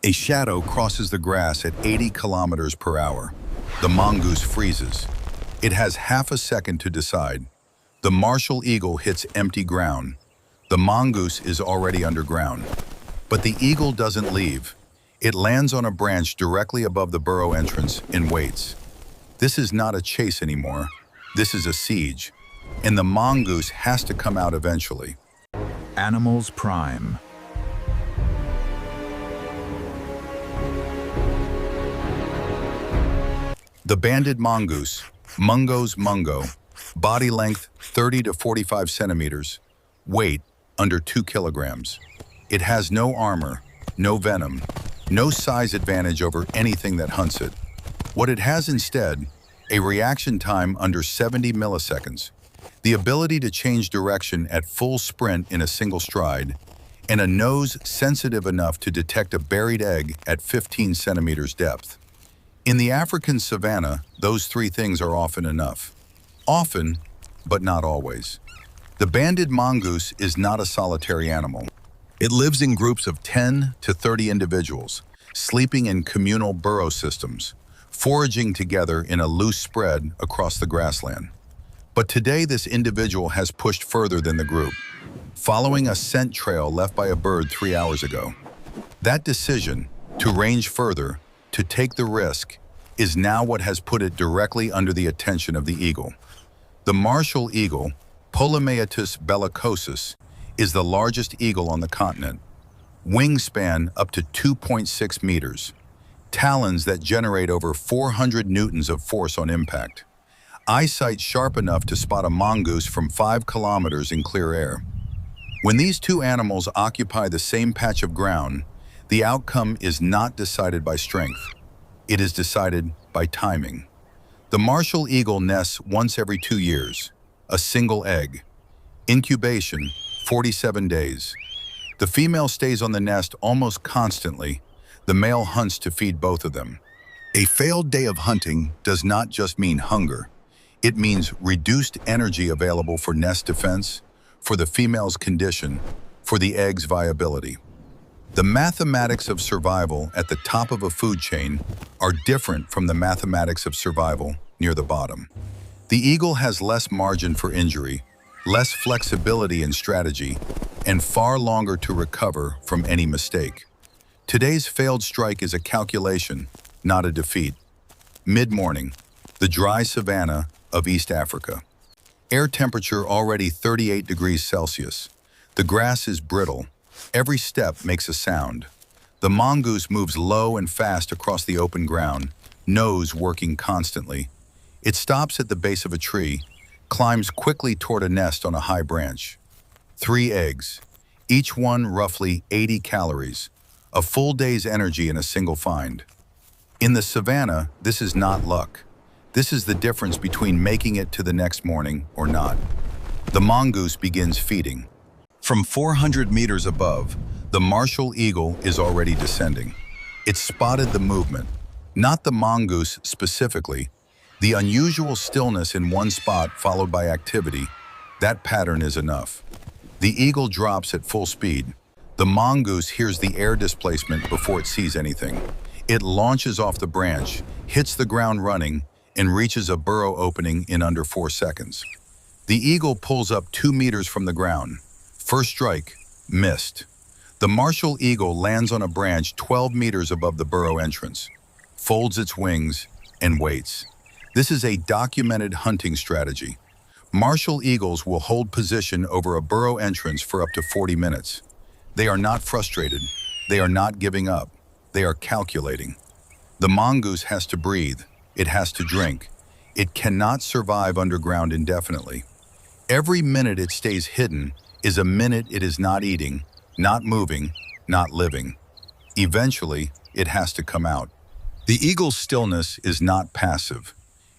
A shadow crosses the grass at 80 kilometers per hour. The mongoose freezes. It has half a second to decide. The martial eagle hits empty ground. The mongoose is already underground. But the eagle doesn't leave. It lands on a branch directly above the burrow entrance and waits. This is not a chase anymore. This is a siege. And the mongoose has to come out eventually. Animals Prime. The banded mongoose, Mungo's mungo, body length 30 to 45 centimeters, weight under 2 kilograms. It has no armor, no venom, no size advantage over anything that hunts it. What it has instead, a reaction time under 70 milliseconds, the ability to change direction at full sprint in a single stride, and a nose sensitive enough to detect a buried egg at 15 centimeters depth. In the African savannah, those three things are often enough. Often, but not always. The banded mongoose is not a solitary animal. It lives in groups of 10 to 30 individuals, sleeping in communal burrow systems, foraging together in a loose spread across the grassland. But today this individual has pushed further than the group, following a scent trail left by a bird 3 hours ago. That decision, to range further, to take the risk, is now what has put it directly under the attention of the eagle. The martial eagle, Polymaetus bellicosus, is the largest eagle on the continent. Wingspan up to 2.6 meters. Talons that generate over 400 newtons of force on impact. Eyesight sharp enough to spot a mongoose from 5 kilometers in clear air. When these two animals occupy the same patch of ground, the outcome is not decided by strength. It is decided by timing. The martial eagle nests once every 2 years, a single egg. Incubation, 47 days. The female stays on the nest almost constantly. The male hunts to feed both of them. A failed day of hunting does not just mean hunger. It means reduced energy available for nest defense, for the female's condition, for the egg's viability. The mathematics of survival at the top of a food chain are different from the mathematics of survival near the bottom. The eagle has less margin for injury, less flexibility in strategy, and far longer to recover from any mistake. Today's failed strike is a calculation, not a defeat. Mid-morning, the dry savannah of East Africa. Air temperature already 38 degrees Celsius. The grass is brittle. Every step makes a sound. The mongoose moves low and fast across the open ground, nose working constantly. It stops at the base of a tree, climbs quickly toward a nest on a high branch. 3 eggs, each one roughly 80 calories, a full day's energy in a single find. In the savannah, this is not luck. This is the difference between making it to the next morning or not. The mongoose begins feeding. From 400 meters above, the martial eagle is already descending. It spotted the movement, not the mongoose specifically. The unusual stillness in one spot followed by activity, that pattern is enough. The eagle drops at full speed. The mongoose hears the air displacement before it sees anything. It launches off the branch, hits the ground running, and reaches a burrow opening in under 4 seconds. The eagle pulls up 2 meters from the ground. First strike, missed. The martial eagle lands on a branch 12 meters above the burrow entrance, folds its wings, and waits. This is a documented hunting strategy. Martial eagles will hold position over a burrow entrance for up to 40 minutes. They are not frustrated. They are not giving up. They are calculating. The mongoose has to breathe. It has to drink. It cannot survive underground indefinitely. Every minute it stays hidden is a minute it is not eating, not moving, not living. Eventually, it has to come out. The eagle's stillness is not passive.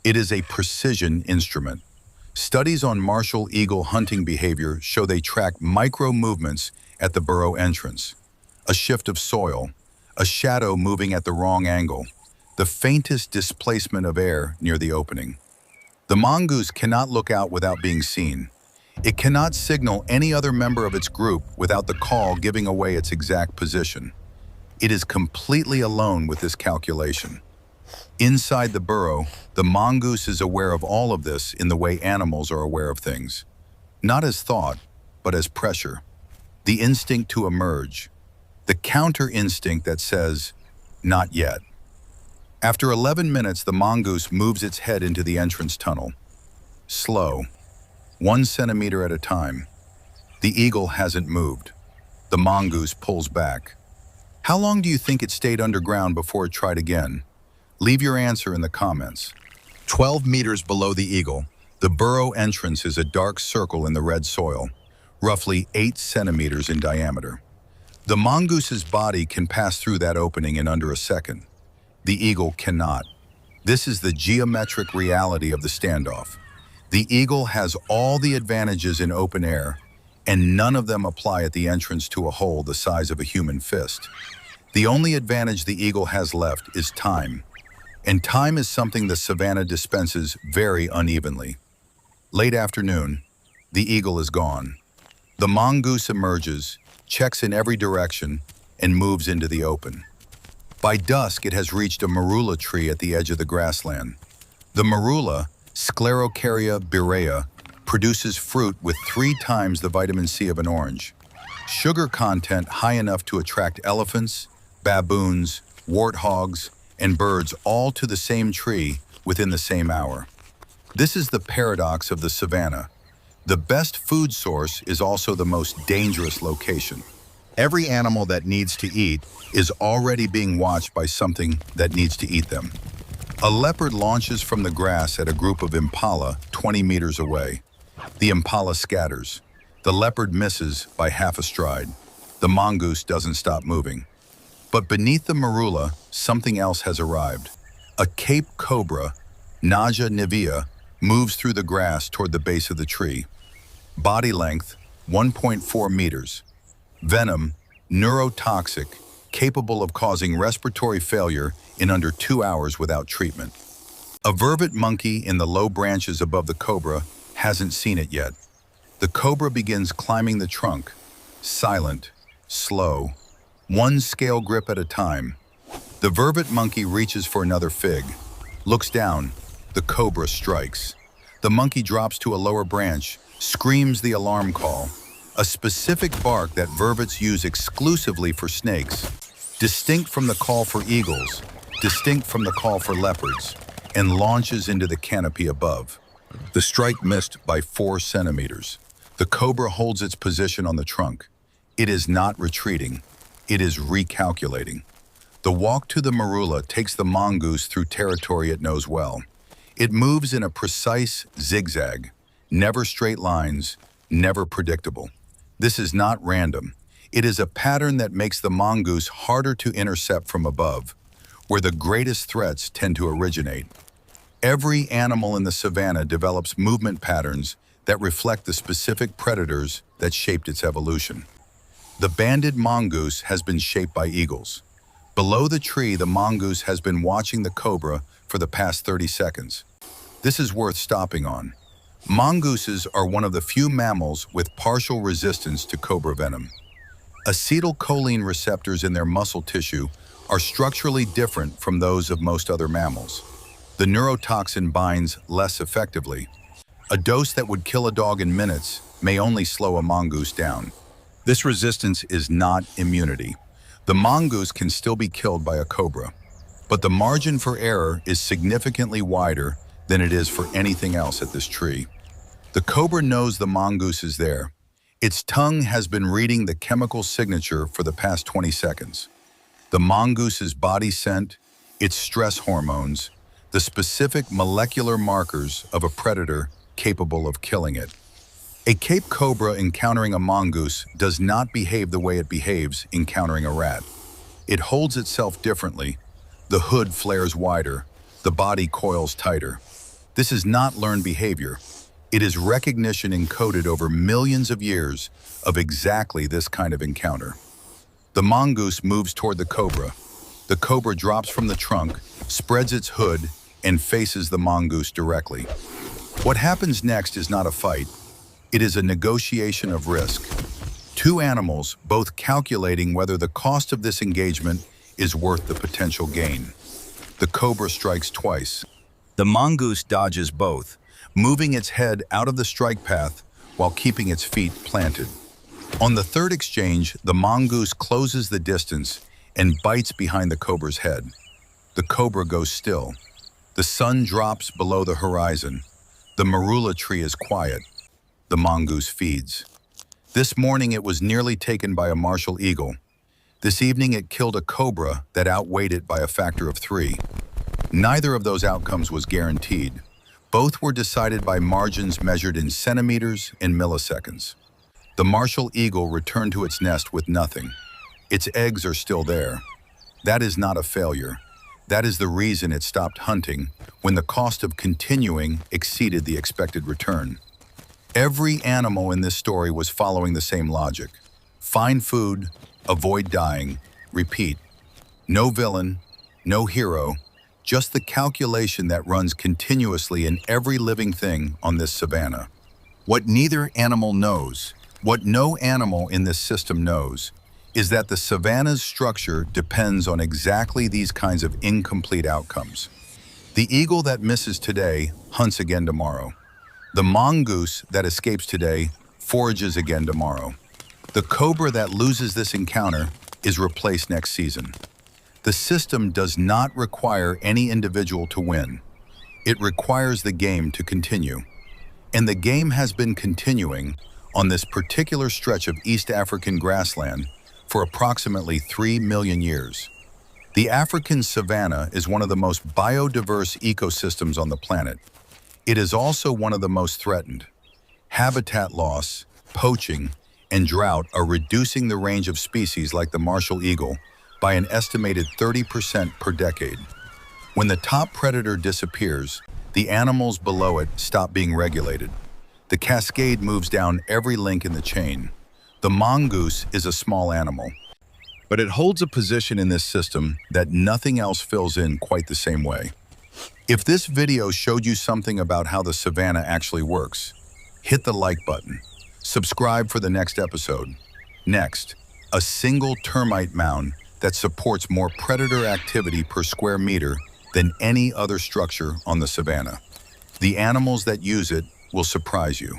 It is a precision instrument. Studies on martial eagle hunting behavior show they track micro movements at the burrow entrance. A shift of soil, a shadow moving at the wrong angle, the faintest displacement of air near the opening. The mongoose cannot look out without being seen. It cannot signal any other member of its group without the call giving away its exact position. It is completely alone with this calculation. Inside the burrow, the mongoose is aware of all of this in the way animals are aware of things. Not as thought, but as pressure. The instinct to emerge. The counter-instinct that says, not yet. After 11 minutes, the mongoose moves its head into the entrance tunnel. Slow, 1 centimeter at a time. The eagle hasn't moved. The mongoose pulls back. How long do you think it stayed underground before it tried again? Leave your answer in the comments. 12 meters below the eagle, the burrow entrance is a dark circle in the red soil, roughly 8 centimeters in diameter. The mongoose's body can pass through that opening in under a second. The eagle cannot. This is the geometric reality of the standoff. The eagle has all the advantages in open air, and none of them apply at the entrance to a hole the size of a human fist. The only advantage the eagle has left is time. And time is something the savannah dispenses very unevenly. Late afternoon, the eagle is gone. The mongoose emerges, checks in every direction, and moves into the open. By dusk, it has reached a marula tree at the edge of the grassland. The marula, Sclerocaria birrea, produces fruit with 3 times the vitamin C of an orange. Sugar content high enough to attract elephants, baboons, warthogs, and birds all to the same tree within the same hour. This is the paradox of the savannah. The best food source is also the most dangerous location. Every animal that needs to eat is already being watched by something that needs to eat them. A leopard launches from the grass at a group of impala 20 meters away. The impala scatters. The leopard misses by half a stride. The mongoose doesn't stop moving. But beneath the marula, something else has arrived. A Cape cobra, Naja nivea, moves through the grass toward the base of the tree. Body length, 1.4 meters. Venom, neurotoxic, capable of causing respiratory failure in under 2 hours without treatment. A vervet monkey in the low branches above the cobra hasn't seen it yet. The cobra begins climbing the trunk, silent, slow, 1 scale grip at a time. The vervet monkey reaches for another fig, looks down, the cobra strikes. The monkey drops to a lower branch, screams the alarm call, a specific bark that vervets use exclusively for snakes, distinct from the call for eagles, distinct from the call for leopards, and launches into the canopy above. The strike missed by 4 centimeters. The cobra holds its position on the trunk. It is not retreating. It is recalculating. The walk to the marula takes the mongoose through territory it knows well. It moves in a precise zigzag, never straight lines, never predictable. This is not random. It is a pattern that makes the mongoose harder to intercept from above, where the greatest threats tend to originate. Every animal in the savannah develops movement patterns that reflect the specific predators that shaped its evolution. The banded mongoose has been shaped by eagles. Below the tree, the mongoose has been watching the cobra for the past 30 seconds. This is worth stopping on. Mongooses are one of the few mammals with partial resistance to cobra venom. Acetylcholine receptors in their muscle tissue are structurally different from those of most other mammals. The neurotoxin binds less effectively. A dose that would kill a dog in minutes may only slow a mongoose down. This resistance is not immunity. The mongoose can still be killed by a cobra, but the margin for error is significantly wider than it is for anything else at this tree. The cobra knows the mongoose is there. Its tongue has been reading the chemical signature for the past 20 seconds. The mongoose's body scent, its stress hormones, the specific molecular markers of a predator capable of killing it. A Cape cobra encountering a mongoose does not behave the way it behaves encountering a rat. It holds itself differently. The hood flares wider, the body coils tighter. This is not learned behavior. It is recognition encoded over millions of years of exactly this kind of encounter. The mongoose moves toward the cobra. The cobra drops from the trunk, spreads its hood, and faces the mongoose directly. What happens next is not a fight. It is a negotiation of risk. Two animals, both calculating whether the cost of this engagement is worth the potential gain. The cobra strikes twice. The mongoose dodges both, moving its head out of the strike path while keeping its feet planted. On the third exchange, the mongoose closes the distance and bites behind the cobra's head. The cobra goes still. The sun drops below the horizon. The marula tree is quiet. The mongoose feeds. This morning it was nearly taken by a martial eagle. This evening it killed a cobra that outweighed it by a factor of 3. Neither of those outcomes was guaranteed. Both were decided by margins measured in centimeters and milliseconds. The martial eagle returned to its nest with nothing. Its eggs are still there. That is not a failure. That is the reason it stopped hunting when the cost of continuing exceeded the expected return. Every animal in this story was following the same logic. Find food, avoid dying, repeat. No villain, no hero, just the calculation that runs continuously in every living thing on this savanna. What neither animal knows, what no animal in this system knows, is that the savanna's structure depends on exactly these kinds of incomplete outcomes. The eagle that misses today hunts again tomorrow. The mongoose that escapes today forages again tomorrow. The cobra that loses this encounter is replaced next season. The system does not require any individual to win. It requires the game to continue. And the game has been continuing on this particular stretch of East African grassland for approximately 3 million years. The African savanna is one of the most biodiverse ecosystems on the planet. It is also one of the most threatened. Habitat loss, poaching, and drought are reducing the range of species like the martial eagle by an estimated 30% per decade. When the top predator disappears, the animals below it stop being regulated. The cascade moves down every link in the chain. The mongoose is a small animal, but it holds a position in this system that nothing else fills in quite the same way. If this video showed you something about how the savanna actually works, hit the like button. Subscribe for the next episode. Next, a single termite mound that supports more predator activity per square meter than any other structure on the savanna. The animals that use it will surprise you.